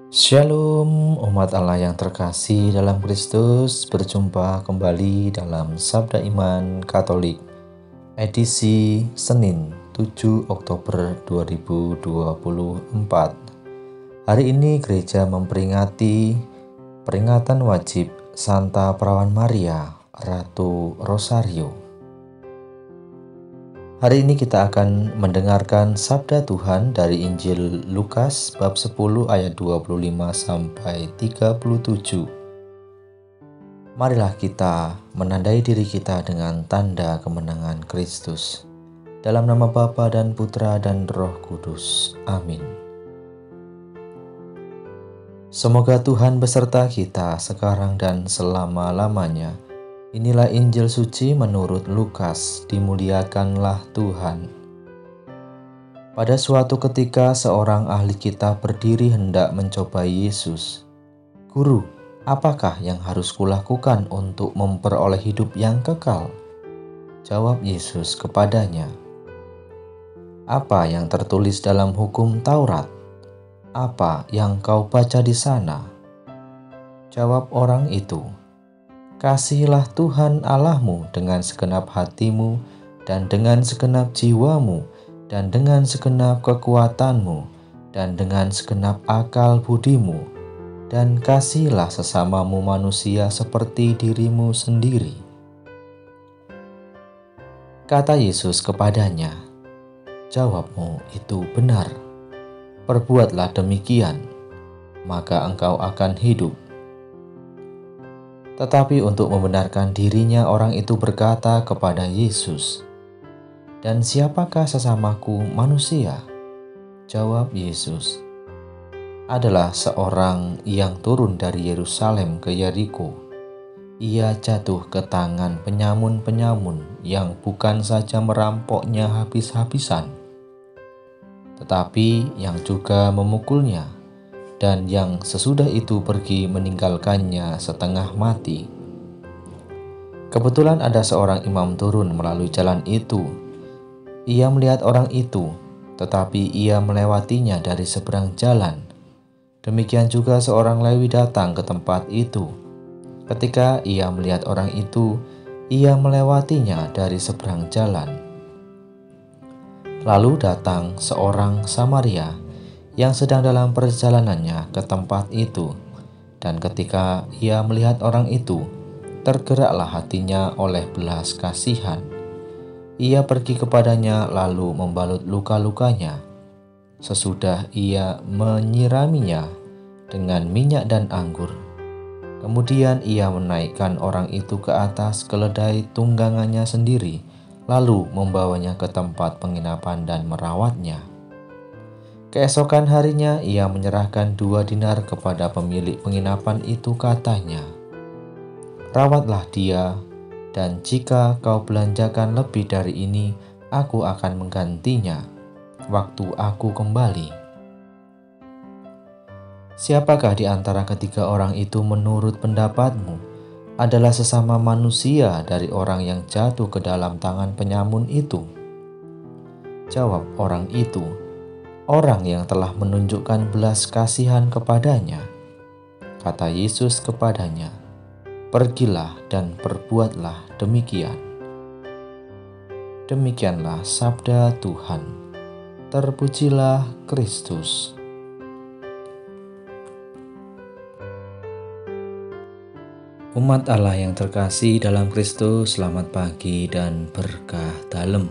Shalom umat Allah yang terkasih dalam Kristus, berjumpa kembali dalam Sabda Iman Katolik edisi Senin 7 Oktober 2024. Hari ini gereja memperingati peringatan wajib Santa Perawan Maria, Ratu Rosario. Hari ini kita akan mendengarkan sabda Tuhan dari Injil Lukas bab 10 ayat 25 sampai 37. Marilah kita menandai diri kita dengan tanda kemenangan Kristus. Dalam nama Bapa dan Putra dan Roh Kudus. Amin. Semoga Tuhan beserta kita sekarang dan selama-lamanya. Inilah Injil suci menurut Lukas, dimuliakanlah Tuhan. Pada suatu ketika seorang ahli kitab berdiri hendak mencobai Yesus. "Guru, apakah yang harus kulakukan untuk memperoleh hidup yang kekal?" Jawab Yesus kepadanya, "Apa yang tertulis dalam hukum Taurat? Apa yang kau baca di sana?" Jawab orang itu, "Kasihilah Tuhan Allahmu dengan segenap hatimu dan dengan segenap jiwamu dan dengan segenap kekuatanmu dan dengan segenap akal budimu, dan kasihilah sesamamu manusia seperti dirimu sendiri." Kata Yesus kepadanya, "Jawabmu itu benar. Perbuatlah demikian, maka engkau akan hidup." Tetapi untuk membenarkan dirinya, orang itu berkata kepada Yesus, "Dan siapakah sesamaku manusia?" Jawab Yesus, "Adalah seorang yang turun dari Yerusalem ke Yeriko. Ia jatuh ke tangan penyamun-penyamun yang bukan saja merampoknya habis-habisan, tetapi yang juga memukulnya, dan yang sesudah itu pergi meninggalkannya setengah mati. Kebetulan ada seorang imam turun melalui jalan itu. Ia melihat orang itu, tetapi ia melewatinya dari seberang jalan. Demikian juga seorang Lewi datang ke tempat itu. Ketika ia melihat orang itu, ia melewatinya dari seberang jalan. Lalu datang seorang Samaria yang sedang dalam perjalanannya ke tempat itu, dan ketika ia melihat orang itu, tergeraklah hatinya oleh belas kasihan. Ia pergi kepadanya lalu membalut luka-lukanya. Sesudah ia menyiraminya dengan minyak dan anggur. Kemudian ia menaikkan orang itu ke atas keledai tunggangannya sendiri, lalu membawanya ke tempat penginapan dan merawatnya. Keesokan harinya ia menyerahkan 2 dinar kepada pemilik penginapan itu, katanya, "Rawatlah dia, dan jika kau belanjakan lebih dari ini, aku akan menggantinya waktu aku kembali." Siapakah di antara ketiga orang itu menurut pendapatmu adalah sesama manusia dari orang yang jatuh ke dalam tangan penyamun itu? Jawab orang itu, "Orang yang telah menunjukkan belas kasihan kepadanya." Kata Yesus kepadanya, "Pergilah dan perbuatlah demikian." Demikianlah sabda Tuhan. Terpujilah Kristus. Umat Allah yang terkasih dalam Kristus, selamat pagi dan berkah dalem.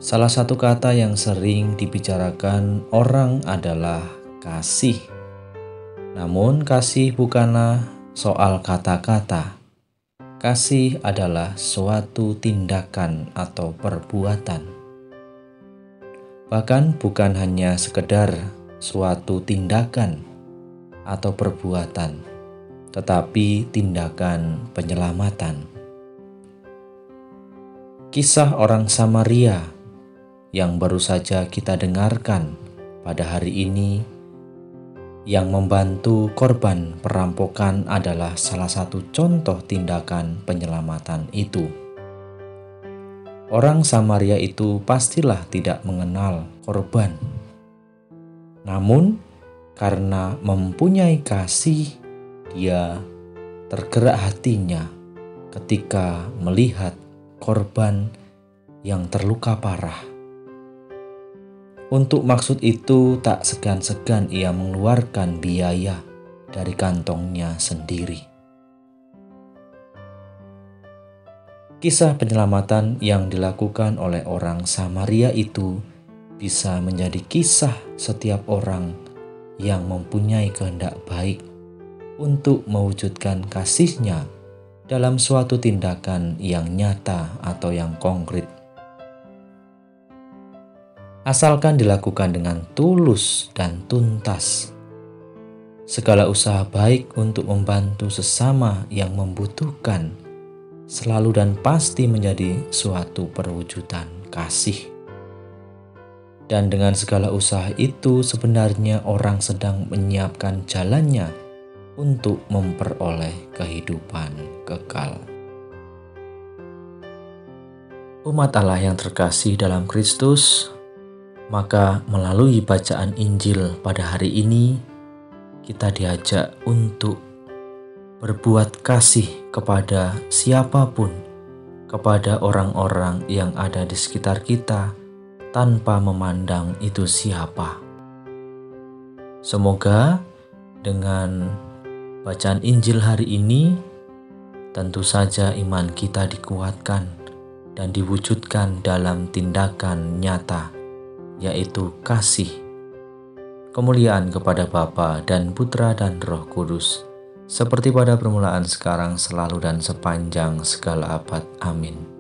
Salah satu kata yang sering dibicarakan orang adalah kasih. Namun kasih bukanlah soal kata-kata. Kasih adalah suatu tindakan atau perbuatan. Bahkan bukan hanya sekedar suatu tindakan atau perbuatan, tetapi tindakan penyelamatan. Kisah orang Samaria yang baru saja kita dengarkan pada hari ini, yang membantu korban perampokan, adalah salah satu contoh tindakan penyelamatan itu. Orang Samaria itu pastilah tidak mengenal korban. Namun, Karena mempunyai kasih, dia tergerak hatinya ketika melihat korban yang terluka parah. Untuk maksud itu tak segan-segan ia mengeluarkan biaya dari kantongnya sendiri. Kisah penyelamatan yang dilakukan oleh orang Samaria itu bisa menjadi kisah setiap orang yang mempunyai kehendak baik untuk mewujudkan kasihnya dalam suatu tindakan yang nyata atau yang konkret. Asalkan dilakukan dengan tulus dan tuntas, segala usaha baik untuk membantu sesama yang membutuhkan selalu dan pasti menjadi suatu perwujudan kasih. Dan dengan segala usaha itu sebenarnya orang sedang menyiapkan jalannya untuk memperoleh kehidupan kekal. Umat Allah yang terkasih dalam Kristus, maka melalui bacaan Injil pada hari ini, kita diajak untuk berbuat kasih kepada siapapun, kepada orang-orang yang ada di sekitar kita, tanpa memandang itu siapa. Semoga dengan bacaan Injil hari ini, tentu saja iman kita dikuatkan dan diwujudkan dalam tindakan nyata, yaitu kasih. Kemuliaan kepada Bapa dan Putra dan Roh Kudus, seperti pada permulaan, sekarang, selalu, dan sepanjang segala abad. Amin.